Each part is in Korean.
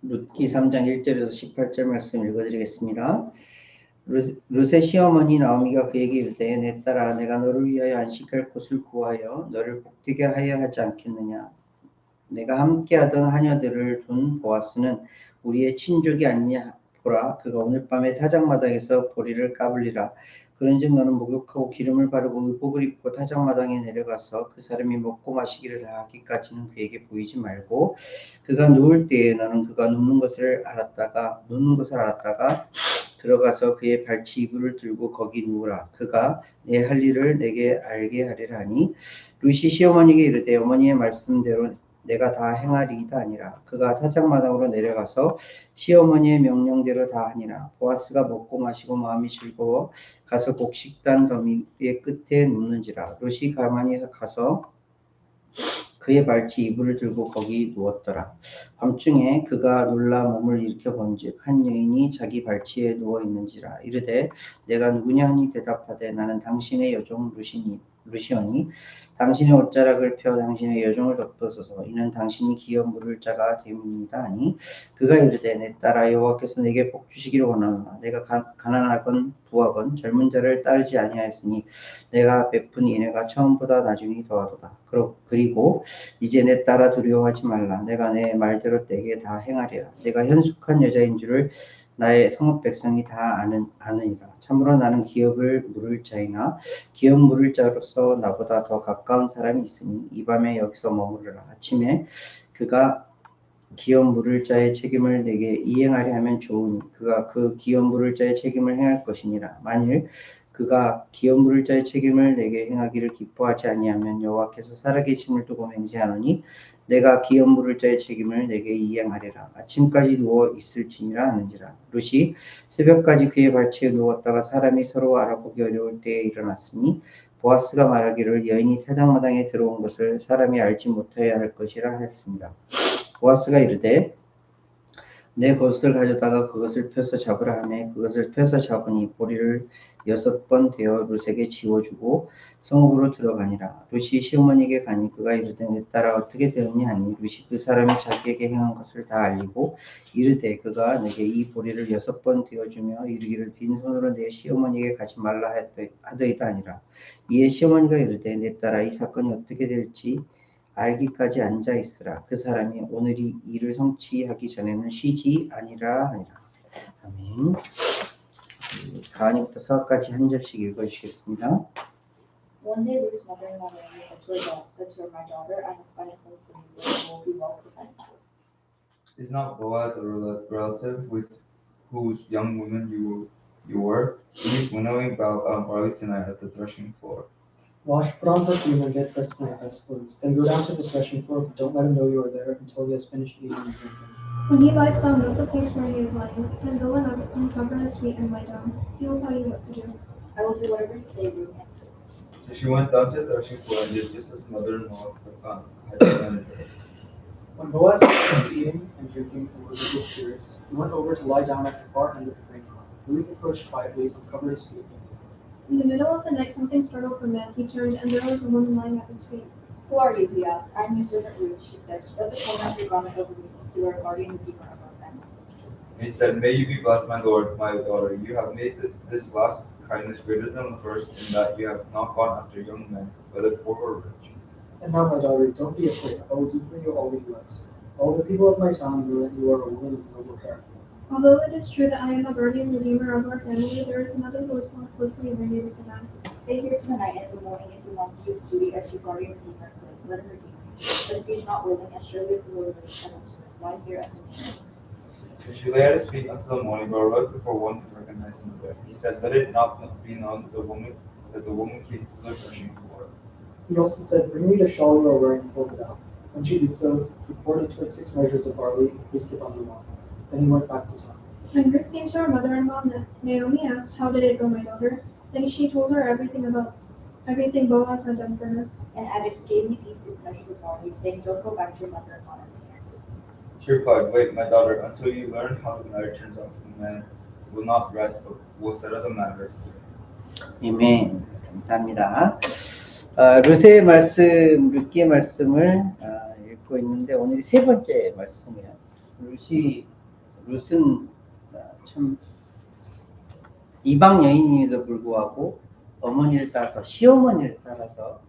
룻기 3장 1절에서 18절 말씀 읽어드리겠습니다. 룻의 시어머니 나오미가 그에게 이르되 내 딸아 내가 너를 위하여 안식할 곳을 구하여 너를 복되게 하여 하지 않겠느냐. 내가 함께하던 하녀들을 둔 보아스는 우리의 친족이 아니냐. 보라 그가 오늘 밤에 타작마당에서 보리를 까불리라. 그런즉 너는 목욕하고 기름을 바르고 의복을 입고 타작마당에 내려가서 그 사람이 먹고 마시기를 다 하기까지는 그에게 보이지 말고 그가 누울 때에 너는 그가 눕는 것을 알았다가 들어가서 그의 발치 이불을 들고 거기 누우라. 그가 내 할 일을 내게 알게 하리라 하니 룻이 시어머니에게 이르되 어머니의 말씀대로 내가 다 행하리이다 아니라. 그가 타작마당으로 내려가서 시어머니의 명령대로 다 하니라. 보아스가 먹고 마시고 마음이 즐거워 가서 곡식단 더미의 끝에 눕는지라. 룻이 가만히 가서 그의 발치 이불을 들고 거기 누웠더라. 밤중에 그가 놀라 몸을 일으켜 본즉 한 여인이 자기 발치에 누워 있는지라. 이르되 내가 누구냐 하니 대답하되 나는 당신의 여종 루시오니 당신의 옷자락을 펴 당신의 여종을 덮어서서 이는 당신이 기업 물을 자가 됨이니이다 하니 그가 이르되 내 딸아 여호와께서 내게 복 주시기를 원하노라. 내가 가난하건 부하건 젊은 자를 따르지 아니하였으니 내가 베푼 인애가 처음보다 나중이 더하도다. 그리고 이제 내 딸아 두려워하지 말라. 내가 내 말대로 내게 다 행하리라. 내가 현숙한 여자인 줄을 나의 성읍 백성이 다 아느니라. 참으로 나는 기업을 물을 자이나 기업 물을 자로서 나보다 더 가까운 사람이 있으니 이 밤에 여기서 머무르라. 아침에 그가 기업 물을 자의 책임을 내게 이행하려 하면 좋으니 그가 그 기업 물을 자의 책임을 행할 것이니라. 만일 그가 기업 물을 자의 책임을 내게 행하기를 기뻐하지 아니하면 여호와께서 살아계심을 두고 맹세하노니 내가 기업 물을 자의 책임을 내게 이행하리라. 아침까지 누워 있을지니라 하는지라. 룻이 새벽까지 그의 발치에 누웠다가 사람이 서로 알아보기 어려울 때에 일어났으니 보아스가 말하기를 여인이 타작마당에 들어온 것을 사람이 알지 못하여야 할 것이라 하였습니다. 보아스가 이르되 내 겉옷을 가져다가 그것을 펴서 잡으라 하매 그것을 펴서 잡으니 보리를 6번 되어 룻에게 지워주고 성읍으로 들어가니라. 룻이 시어머니에게 가니 그가 이르되 내 딸아 어떻게 되었냐 하니 룻이 그 사람이 자기에게 행한 것을 다 알리고 이르되 그가 내게 이 보리를 6번 되어주며 이르기를 빈손으로 내 시어머니에게 가지 말라 하더이다 아니라. 이에 시어머니가 이르되 내 딸아 이 사건이 어떻게 될지 알기까지 앉아 있으라. 그 사람이 오늘이 일을 성취하기 전에는 쉬지 아니라 하니라. 아멘. 가은이부터 서까지 한 절씩 읽어주시겠습니다. One day Ruth's mother-in-law Naomi said to her, My daughter, I have spun a cloak for you, which will be well provided for. Is not Boaz a relative with whose young woman you were? He's winnowing barley tonight at the threshing floor. Wash, put on perfume, and get dressed in your best clothes. Then go down to the threshing floor, but don't let him know you are there until he has finished eating and drinking. When he lies down, note the place where he is lying, and go and uncover his feet and lie down. He will tell you what to do. I will do whatever you say, Ruth answered. So she went down to the threshing floor and did just as mother-in-law had commanded her. When Boaz was eating and drinking and was in good spirits, he went over to lie down at the far end of the grain car. Ruth approached quietly and covered his feet. In the middle of the night, something startled the man. He turned, and there was a woman lying at his feet. Who are you? He asked. I am your servant Ruth, she said. Spread the corner of your garment over me, since you are a guardian redeemer of our family. And he said, May you be blessed, my lord, my daughter. You have made this last kindness greater than the first, in that you have not gone after young men, whether poor or rich. And now, my daughter, don't be afraid. I will do for you all these works. All the people of my town know that you are a woman of noble character. Although it is true that I am a guardian redeemer of our family, there is another who is more closely related to them. Stay here for the night, and in the morning, if he wants to do his duty as your guardian redeemer, let him redeem you. But if he is not willing, as surely as the Lord lives, I will do it. Lie here until morning. So she lay at his feet until the morning, but arose before one could recognize him there. He said, Let it not be known that the woman came to the threshing floor. He also said, Bring me the shawl you are wearing and pulled it out. When she did so, he poured into it 6 measures of barley and placed it on the wall. Then he went back to town. When Ruth came to her mother-in-law, Naomi asked, How did it go, my daughter? Then she told her everything Boaz had done for her. And added, He gave me these 6 measures of barley, saying, Don't go back to your mother-in-law empty-handed. She replied, Wait, my daughter, until you learn how the matter turns out from the man will not rest, but will settle the matters. 아멘. 감사합니다. 룻의 말씀, 룻기의 말씀을 읽고 있는데 오늘이 3번째 말씀이에요. 룻이 룻은 참 이방 여인임에도 불구하고 어머니를 따라서 시어머니를 따라서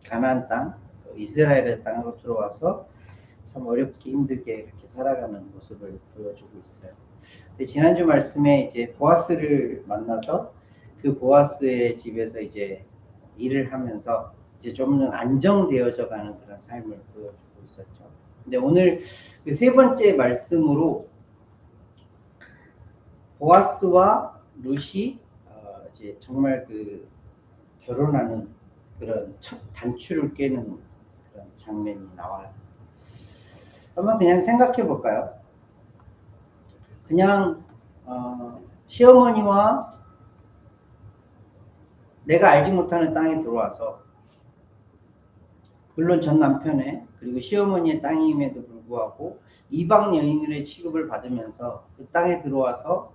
가나안 땅, 이스라엘의 땅으로 들어와서 참 어렵게 힘들게 이렇게 살아가는 모습을 보여주고 있어요. 근데 지난주 말씀에 이제 보아스를 만나서 그 보아스의 집에서 이제 일을 하면서 이제 좀 안정되어져 가는 그런 삶을 보여주고 있었죠. 근데 오늘 그 세 번째 말씀으로 보아스와 룻이 이제 정말 그 결혼하는 그런 첫 단추를 깨는 그런 장면이 나와요. 한번 그냥 생각해 볼까요? 그냥 시어머니와 내가 알지 못하는 땅에 들어와서 물론 전 남편의 그리고 시어머니의 땅임에도 불구하고 이방 여인의 취급을 받으면서 그 땅에 들어와서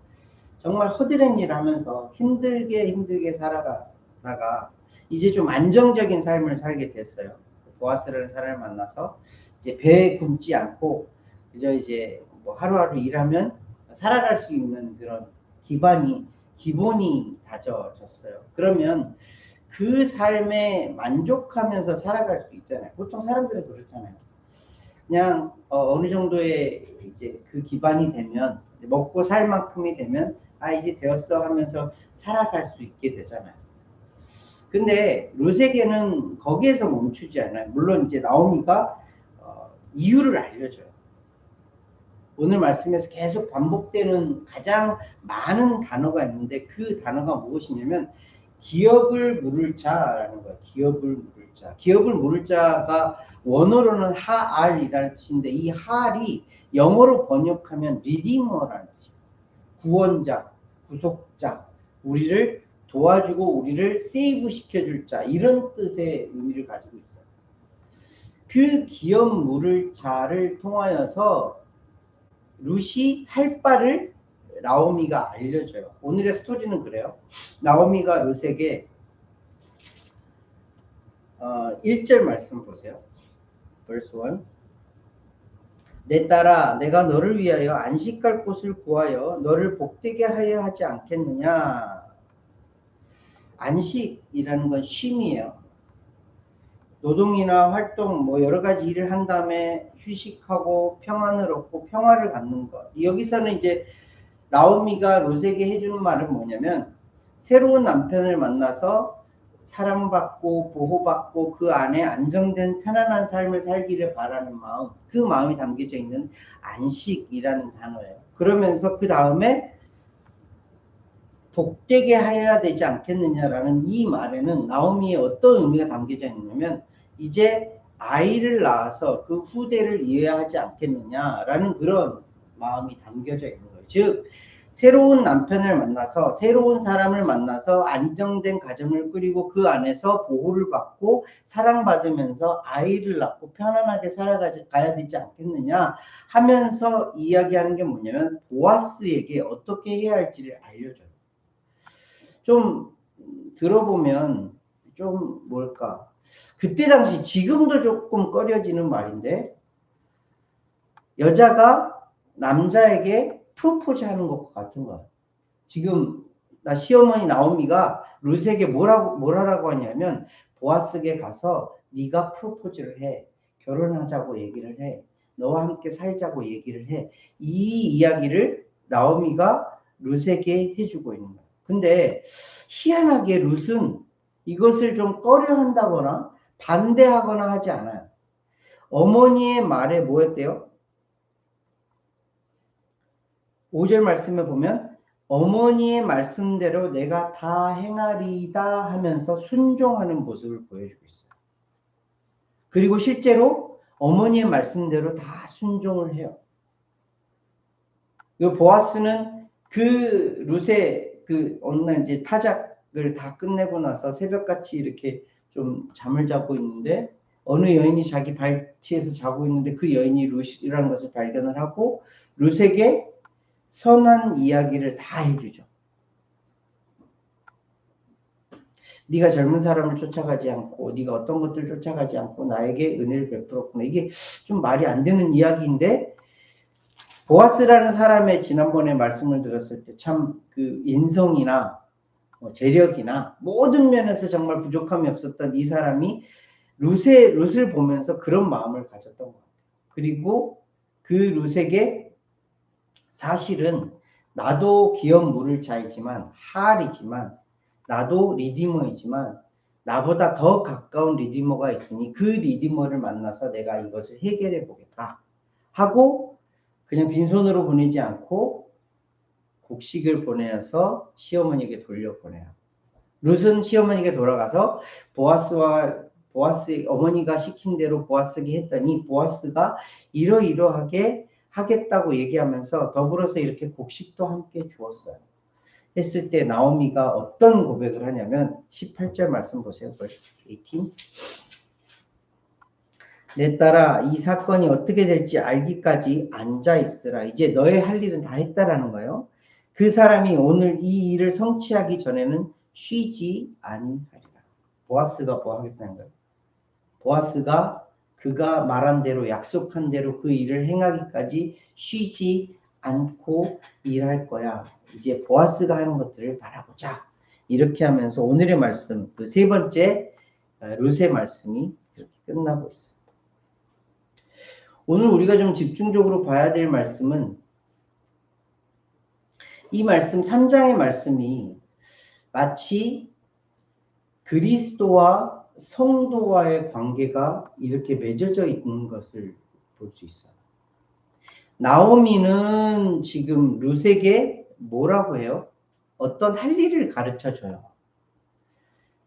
정말 허드렛 일을 하면서 힘들게 살아가다가 이제 좀 안정적인 삶을 살게 됐어요. 보아스라는 사람을 만나서 이제 배에 굶지 않고 그저 이제 뭐 하루하루 일하면 살아갈 수 있는 그런 기본이 다져졌어요. 그러면 그 삶에 만족하면서 살아갈 수 있잖아요. 보통 사람들은 그렇잖아요. 그냥 어느 정도의 이제 그 기반이 되면 먹고 살 만큼이 되면 이제 되었어 하면서 살아갈 수 있게 되잖아요. 근데 룻에게는 거기에서 멈추지 않아요. 물론 이제 나오미가 이유를 알려줘요. 오늘 말씀에서 계속 반복되는 가장 많은 단어가 있는데 그 단어가 무엇이냐면 기업을 물을 자라는 거예요. 기업을 물을 자. 기업을 물을 자가 원어로는 하알이라는 뜻인데 이 하알이 영어로 번역하면 리디머라는 뜻이에요. 구원자, 구속자, 우리를 도와주고 우리를 세이브 시켜줄 자 이런 뜻의 의미를 가지고 있어요. 그 기업 물을 자를 통하여서 룻이 할 바를 나오미가 알려줘요. 오늘의 스토리는 그래요. 나오미가 룻에게 1절 말씀 보세요. verse 1. 내 딸아 내가 너를 위하여 안식할 곳을 구하여 너를 복되게 하여 하지 않겠느냐. 안식이라는 건 쉼이에요. 노동이나 활동 뭐 여러 가지 일을 한 다음에 휴식하고 평안을 얻고 평화를 갖는 것. 여기서는 이제 나오미가 룻에게 해주는 말은 뭐냐면 새로운 남편을 만나서 사랑받고 보호받고 그 안에 안정된 편안한 삶을 살기를 바라는 마음, 그 마음이 담겨져 있는 안식이라는 단어예요. 그러면서 그 다음에 복되게 하여야 되지 않겠느냐라는 이 말에는 나오미의 어떤 의미가 담겨져 있냐면 이제 아이를 낳아서 그 후대를 이어야 하지 않겠느냐라는 그런 마음이 담겨져 있는 거예요. 즉 새로운 남편을 만나서 새로운 사람을 만나서 안정된 가정을 꾸리고 그 안에서 보호를 받고 사랑받으면서 아이를 낳고 편안하게 살아가야 되지 않겠느냐 하면서 이야기하는 게 뭐냐면 보아스에게 어떻게 해야 할지를 알려줘요. 좀 들어보면 좀 뭘까 그때 당시 지금도 조금 꺼려지는 말인데 여자가 남자에게 프로포즈 하는 것 같은 거야. 지금 나 시어머니 나오미가 룻에게 뭐라고 하냐면 보아스에게 가서 네가 프로포즈를 해. 결혼하자고 얘기를 해. 너와 함께 살자고 얘기를 해. 이 이야기를 나오미가 룻에게 해주고 있는 거야. 근데 희한하게 룻은 이것을 좀 꺼려한다거나 반대하거나 하지 않아요. 어머니의 말에 뭐였대요? 5절 말씀에 보면 어머니의 말씀대로 내가 다 행하리이다 하면서 순종하는 모습을 보여주고 있어요. 그리고 실제로 어머니의 말씀대로 다 순종을 해요. 보아스는 그 룻의 그 어느 날 이제 타작을 다 끝내고 나서 새벽같이 이렇게 좀 잠을 자고 있는데 어느 여인이 자기 발치에서 자고 있는데 그 여인이 룻이라는 것을 발견을 하고 룻에게 선한 이야기를 다 해주죠. 네가 젊은 사람을 쫓아가지 않고 네가 어떤 것들을 쫓아가지 않고 나에게 은혜를 베풀었구나. 이게 좀 말이 안 되는 이야기인데 보아스라는 사람의 지난번에 말씀을 들었을 때 참 그 인성이나 재력이나 모든 면에서 정말 부족함이 없었던 이 사람이 룻을 보면서 그런 마음을 가졌던 것 같아요. 그리고 그 룻에게 사실은 나도 기업 물을 자이지만 하알이지만 나도 리디머이지만 나보다 더 가까운 리디머가 있으니 그 리디머를 만나서 내가 이것을 해결해 보겠다 하고 그냥 빈손으로 보내지 않고 곡식을 보내서 시어머니에게 돌려보내요. 룻은 시어머니에게 돌아가서 보아스의 어머니가 시킨 대로 보아스에게 했더니 보아스가 이러이러하게 하겠다고 얘기하면서 더불어서 이렇게 곡식도 함께 주었어요. 했을 때 나오미가 어떤 고백을 하냐면 18절 말씀 보세요. verse 18. 내 딸아 이 사건이 어떻게 될지 알기까지 앉아 있으라. 이제 너의 할 일은 다 했다라는 거예요. 그 사람이 오늘 이 일을 성취하기 전에는 쉬지 아니하리라. 보아스가 뭐 하겠다는 거예요? 보아스가 그가 말한 대로 약속한 대로 그 일을 행하기까지 쉬지 않고 일할 거야. 이제 보아스가 하는 것들을 바라보자. 이렇게 하면서 오늘의 말씀, 그 세 번째 룻의 말씀이 이렇게 끝나고 있어요. 오늘 우리가 좀 집중적으로 봐야 될 말씀은 이 말씀 3장의 말씀이 마치 그리스도와 성도와의 관계가 이렇게 맺어져 있는 것을 볼 수 있어요. 나오미는 지금 룻에게 뭐라고 해요? 어떤 할 일을 가르쳐 줘요.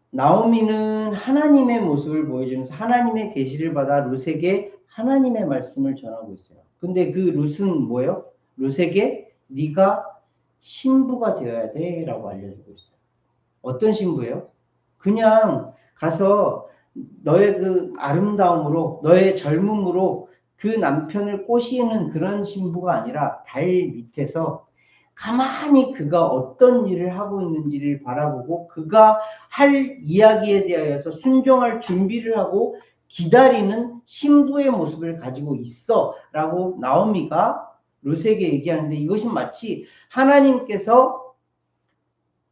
나오미는 하나님의 모습을 보여주면서 하나님의 계시를 받아 룻에게 하나님의 말씀을 전하고 있어요. 근데 그 룻은 뭐예요? 룻에게 네가 신부가 되어야 돼 라고 알려주고 있어요. 어떤 신부예요? 그냥 가서 너의 그 아름다움으로 너의 젊음으로 그 남편을 꼬시는 그런 신부가 아니라 발 밑에서 가만히 그가 어떤 일을 하고 있는지를 바라보고 그가 할 이야기에 대하여서 순종할 준비를 하고 기다리는 신부의 모습을 가지고 있어 라고 나오미가 룻에게 얘기하는데 이것이 마치 하나님께서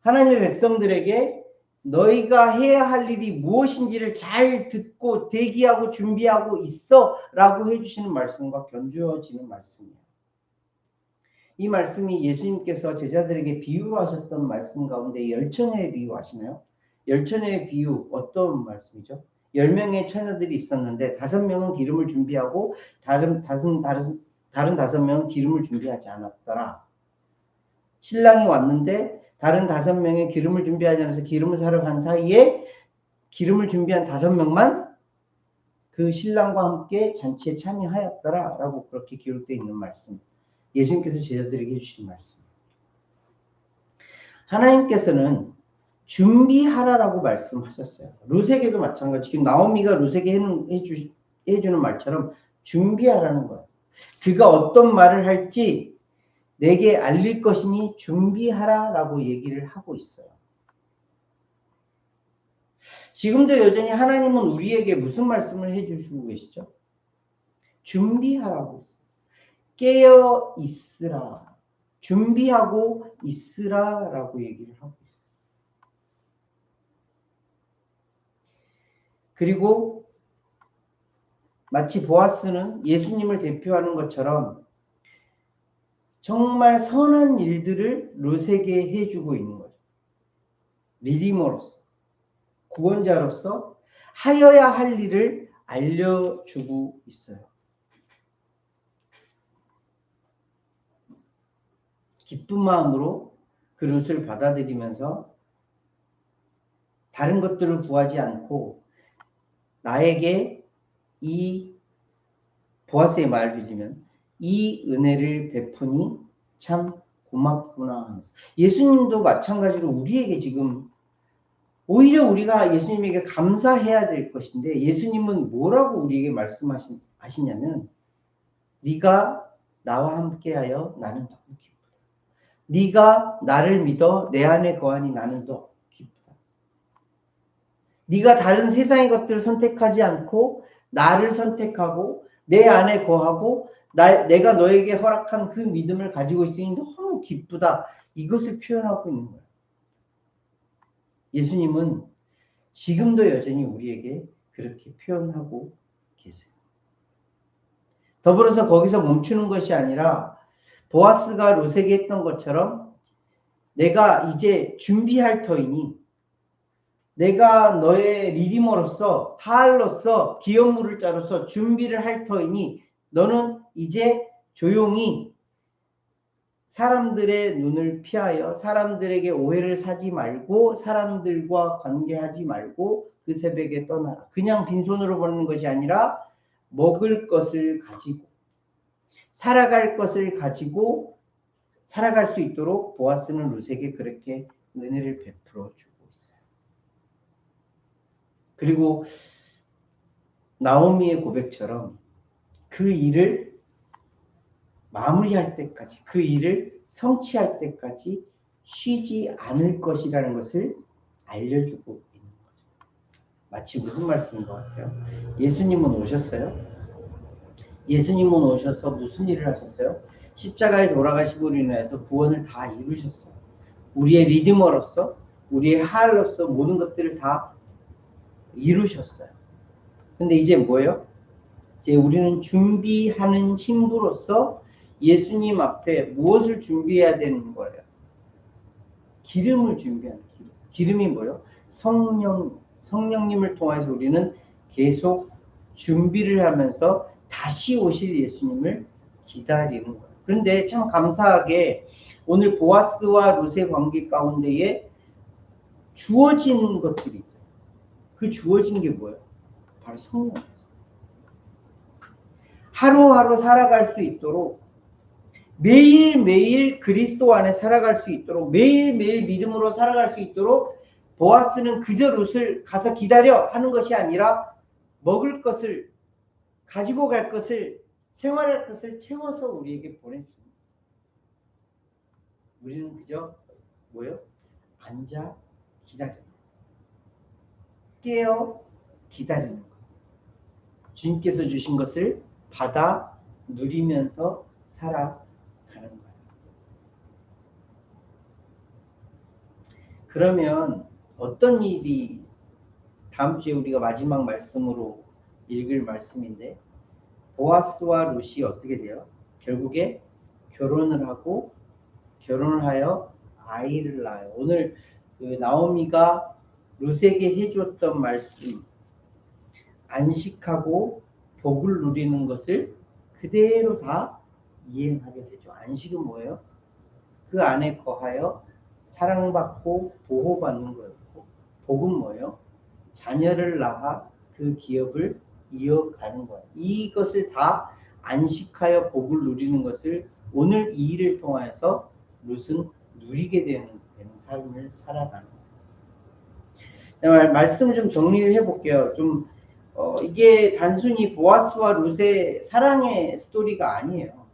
하나님의 백성들에게 너희가 해야 할 일이 무엇인지를 잘 듣고 대기하고 준비하고 있어 라고 해주시는 말씀과 견주어지는 말씀이에요. 이 말씀이 예수님께서 제자들에게 비유로 하셨던 말씀 가운데 열처녀의 비유 아시나요? 열처녀의 비유 어떤 말씀이죠? 10명의 처녀들이 있었는데 5명은 기름을 준비하고 다른 5명은 기름을 준비하지 않았더라. 신랑이 왔는데 다른 5명의 기름을 준비하지 않아서 기름을 사러 간 사이에 기름을 준비한 5명만 그 신랑과 함께 잔치에 참여하였더라 라고 그렇게 기록되어 있는 말씀. 예수님께서 제자들에게 해주신 말씀. 하나님께서는 준비하라라고 말씀하셨어요. 룻에게도 마찬가지. 지금 나오미가 룻에게 해주는 말처럼 준비하라는 거예요. 그가 어떤 말을 할지 내게 알릴 것이니 준비하라라고 얘기를 하고 있어요. 지금도 여전히 하나님은 우리에게 무슨 말씀을 해주시고 계시죠? 준비하라고. 깨어 있으라. 준비하고 있으라라고 얘기를 하고 있어요. 그리고 마치 보아스는 예수님을 대표하는 것처럼 정말 선한 일들을 룻에게 해주고 있는 거죠. 리디머로서, 구원자로서 하여야 할 일을 알려주고 있어요. 기쁜 마음으로 그 룻을 받아들이면서 다른 것들을 구하지 않고 나에게 이 보아스의 말을 빌리면 이 은혜를 베푸니 참 고맙구나 하면서 예수님도 마찬가지로 우리에게 지금 오히려 우리가 예수님에게 감사해야 될 것인데 예수님은 뭐라고 우리에게 말씀하시냐면 네가 나와 함께하여 나는 너무 기쁘다. 네가 나를 믿어 내 안에 거하니 나는 더 기쁘다. 네가 다른 세상의 것들을 선택하지 않고 나를 선택하고 내 안에 거하고 내가 너에게 허락한 그 믿음을 가지고 있으니 너무 기쁘다. 이것을 표현하고 있는 거예요. 예수님은 지금도 여전히 우리에게 그렇게 표현하고 계세요. 더불어서 거기서 멈추는 것이 아니라 보아스가 룻에게 했던 것처럼 내가 이제 준비할 터이니 내가 너의 리디머로서 할로서 기업 물을 자로서 준비를 할 터이니 너는 이제 조용히 사람들의 눈을 피하여 사람들에게 오해를 사지 말고 사람들과 관계하지 말고 그 새벽에 떠나라. 그냥 빈손으로 보내는 것이 아니라 먹을 것을 가지고 살아갈 것을 가지고 살아갈 수 있도록 보아스는 룻에게 그렇게 은혜를 베풀어 주고 있어요. 그리고 나오미의 고백처럼 그 일을 마무리할 때까지 그 일을 성취할 때까지 쉬지 않을 것이라는 것을 알려주고 있는 거죠. 마치 무슨 말씀인 것 같아요? 예수님은 오셨어요. 예수님은 오셔서 무슨 일을 하셨어요? 십자가에 돌아가시고 인해서 구원을 다 이루셨어요. 우리의 리디머로서 우리의 하알로서 모든 것들을 다 이루셨어요. 근데 이제 뭐예요? 이제 우리는 준비하는 신부로서 예수님 앞에 무엇을 준비해야 되는 거예요? 기름을 준비하는 기름. 기름이 뭐예요? 성령님을 통해서 우리는 계속 준비를 하면서 다시 오실 예수님을 기다리는 거예요. 그런데 참 감사하게 오늘 보아스와 룻의 관계 가운데에 주어진 것들이 있어요. 그 주어진 게 뭐예요? 바로 성령이에요. 하루하루 살아갈 수 있도록 매일매일 그리스도 안에 살아갈 수 있도록 매일매일 믿음으로 살아갈 수 있도록 보아스는 그저 룻을 가서 기다려 하는 것이 아니라 먹을 것을 가지고 갈 것을 생활할 것을 채워서 우리에게 보내줍니다. 우리는 그저 뭐예요? 앉아 기다리는 거. 깨어 기다리는 거. 주님께서 주신 것을 받아 누리면서 살아가는 거예요. 그러면 어떤 일이 다음 주에 우리가 마지막 말씀으로 읽을 말씀인데 보아스와 룻이 어떻게 돼요? 결국에 결혼을 하고 결혼을 하여 아이를 낳아요. 오늘 그 나오미가 룻에게 해주었던 말씀 안식하고 복을 누리는 것을 그대로 다 이행하게 되죠. 안식은 뭐예요? 그 안에 거하여 사랑받고 보호받는 거였고 복은 뭐예요? 자녀를 낳아 그 기업을 이어가는 거예요. 이것을 다 안식하여 복을 누리는 것을 오늘 이 일을 통해서 룻은 누리게 되는 삶을 살아가는 거예요. 말씀을 좀 정리를 해볼게요. 이게 단순히 보아스와 룻의 사랑의 스토리가 아니에요.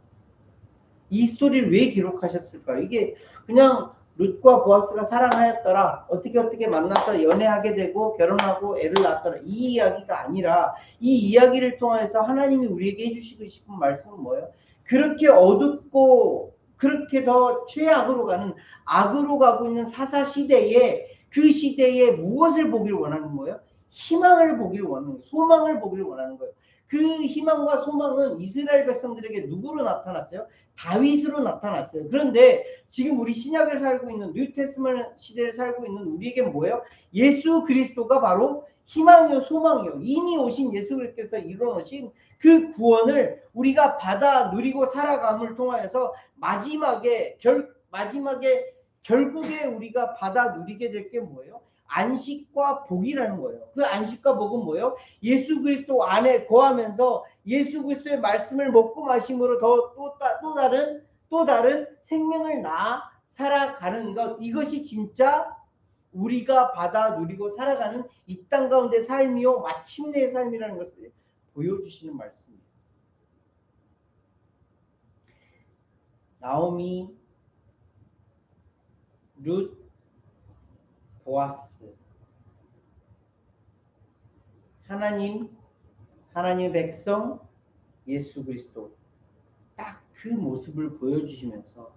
이 스토리를 왜 기록하셨을까요? 이게 그냥 룻과 보아스가 사랑하였더라. 어떻게 만나서 연애하게 되고 결혼하고 애를 낳았더라. 이 이야기가 아니라 이 이야기를 통해서 하나님이 우리에게 해주시고 싶은 말씀은 뭐예요? 그렇게 어둡고 그렇게 더 최악으로 가는 악으로 가고 있는 사사시대에 그 시대에 무엇을 보길 원하는 거예요? 희망을 보길 원하는 거예요. 소망을 보길 원하는 거예요. 그 희망과 소망은 이스라엘 백성들에게 누구로 나타났어요? 다윗으로 나타났어요. 그런데 지금 우리 신약을 살고 있는 뉴테스먼트 시대를 살고 있는 우리에게 뭐예요? 예수 그리스도가 바로 희망이요 소망이요. 이미 오신 예수 그리스도께서 이루어놓으신 그 구원을 우리가 받아 누리고 살아감을 통하여서 마지막에 결국에 우리가 받아 누리게 될 게 뭐예요? 안식과 복이라는 거예요. 그 안식과 복은 뭐예요? 예수 그리스도 안에 거하면서 예수 그리스도의 말씀을 먹고 마심으로 또 다른 생명을 낳아 살아가는 것. 이것이 진짜 우리가 받아 누리고 살아가는 이 땅 가운데 삶이요 마침내의 삶이라는 것을 보여주시는 말씀이에요. 나오미, 룻, 보아스, 하나님의 백성, 예수 그리스도. 그 모습을 보여주시면서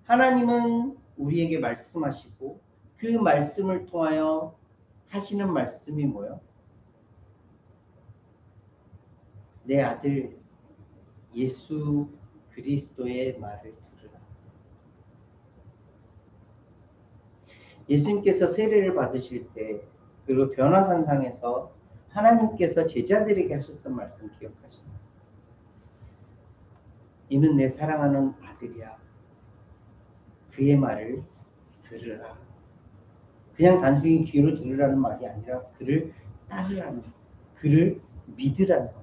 하나님은 우리에게 말씀하시고 그 말씀을 통하여 하시는 말씀이 뭐예요? 내 아들 예수 그리스도의 말을 들으라. 예수님께서 세례를 받으실 때 그리고 변화산상에서 하나님께서 제자들에게 하셨던 말씀 기억하십니까? 이는 내 사랑하는 아들이야. 그의 말을 들으라. 그냥 단순히 귀로 들으라는 말이 아니라 그를 따르라는 것, 그를 믿으라는 것.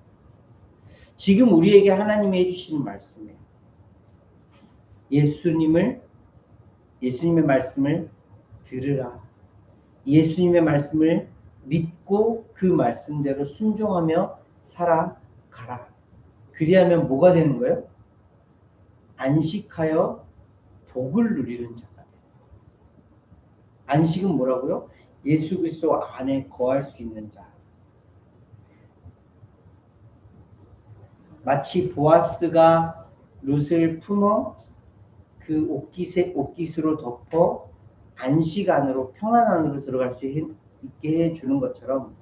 지금 우리에게 하나님이 해주시는 말씀이에요. 예수님의 말씀을 들으라. 예수님의 말씀을 믿고 그 말씀대로 순종하며 살아가라. 그리하면 뭐가 되는 거예요? 안식하여 복을 누리는 자가 돼요. 안식은 뭐라고요? 예수 그리스도 안에 거할 수 있는 자. 마치 보아스가 룻을 품어 그 옷깃으로 덮어 안식 안으로 평안 안으로 들어갈 수 있게 해주는 것처럼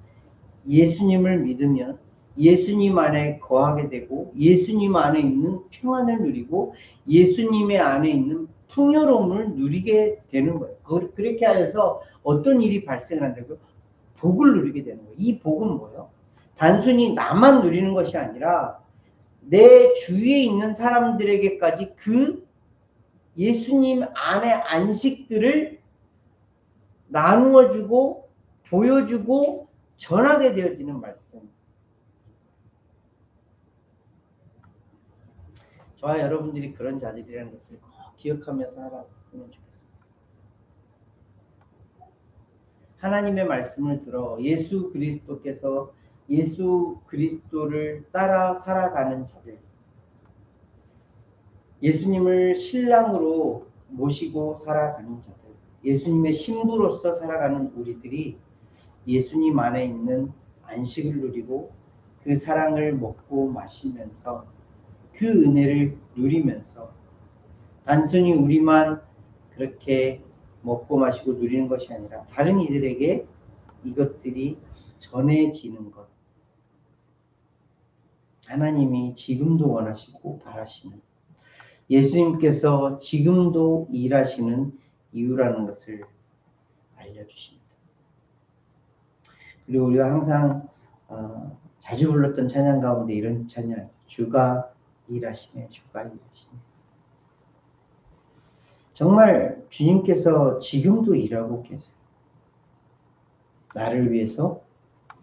예수님을 믿으면 예수님 안에 거하게 되고 예수님 안에 있는 평안을 누리고 예수님의 안에 있는 풍요로움을 누리게 되는 거예요. 그렇게 하여서 어떤 일이 발생한다고요? 복을 누리게 되는 거예요. 이 복은 뭐예요? 단순히 나만 누리는 것이 아니라 내 주위에 있는 사람들에게까지 그 예수님 안의 안식들을 나누어주고 보여주고 전하게 되어지는 말씀. 저와 여러분들이 그런 자들이라는 것을 꼭 기억하면서 살았으면 좋겠습니다. 하나님의 말씀을 들어 예수 그리스도를 따라 살아가는 자들, 예수님을 신랑으로 모시고 살아가는 자들, 예수님의 신부로서 살아가는 우리들이 예수님 안에 있는 안식을 누리고 그 사랑을 먹고 마시면서 그 은혜를 누리면서 단순히 우리만 그렇게 먹고 마시고 누리는 것이 아니라 다른 이들에게 이것들이 전해지는 것. 하나님이 지금도 원하시고 바라시는, 예수님께서 지금도 일하시는 이유라는 것을 알려주십니다. 그리고 우리가 항상 자주 불렀던 찬양 가운데 이런 찬양, 주가 일하시네, 주가 일하시네. 정말 주님께서 지금도 일하고 계세요. 나를 위해서,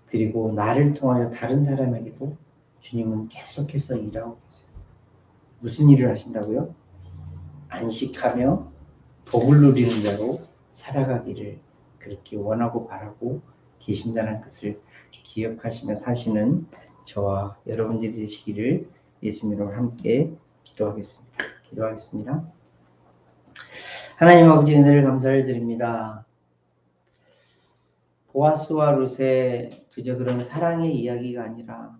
그리고 나를 통하여 다른 사람에게도 주님은 계속해서 일하고 계세요. 무슨 일을 하신다고요? 안식하며 복을 누리는 자로 살아가기를 그렇게 원하고 바라고 계신다는 것을 기억하시며 사시는 저와 여러분들이 되시기를 예수님으로 함께 기도하겠습니다. 하나님 아버지 은혜를 감사를 드립니다. 보아스와 룻의 그저 그런 사랑의 이야기가 아니라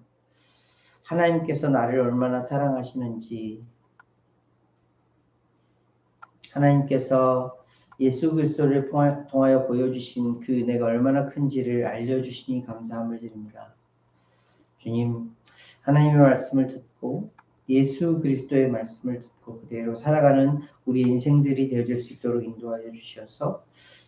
하나님께서 나를 얼마나 사랑하시는지, 하나님께서 예수 그리스도를 통하여 보여주신 그 은혜가 얼마나 큰지를 알려주시니 감사함을 드립니다. 주님, 하나님의 말씀을 듣고 예수 그리스도의 말씀을 듣고 그대로 살아가는 우리 인생들이 되어질 수 있도록 인도하여 주셔서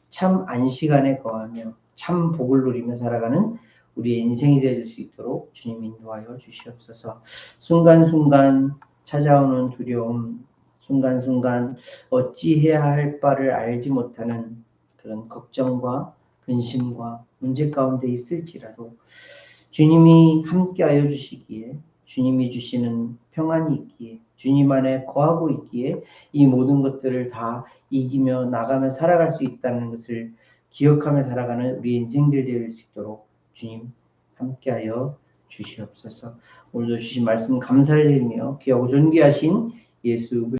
참 안식 안에 거하며 참 복을 누리며 살아가는 우리의 인생이 되어질 수 있도록 주님 인도하여 주시옵소서. 순간순간 찾아오는 두려움, 순간순간 어찌해야 할 바를 알지 못하는 그런 걱정과 근심과 문제 가운데 있을지라도 주님이 함께하여 주시기에, 주님이 주시는 평안이 있기에, 주님 안에 거하고 있기에 이 모든 것들을 다 이기며 나가며 살아갈 수 있다는 것을 기억하며 살아가는 우리 인생들 되어질 수 있도록 주님 함께하여 주시옵소서. 오늘도 주신 말씀 감사를 드리며 귀하고 존귀하신 예수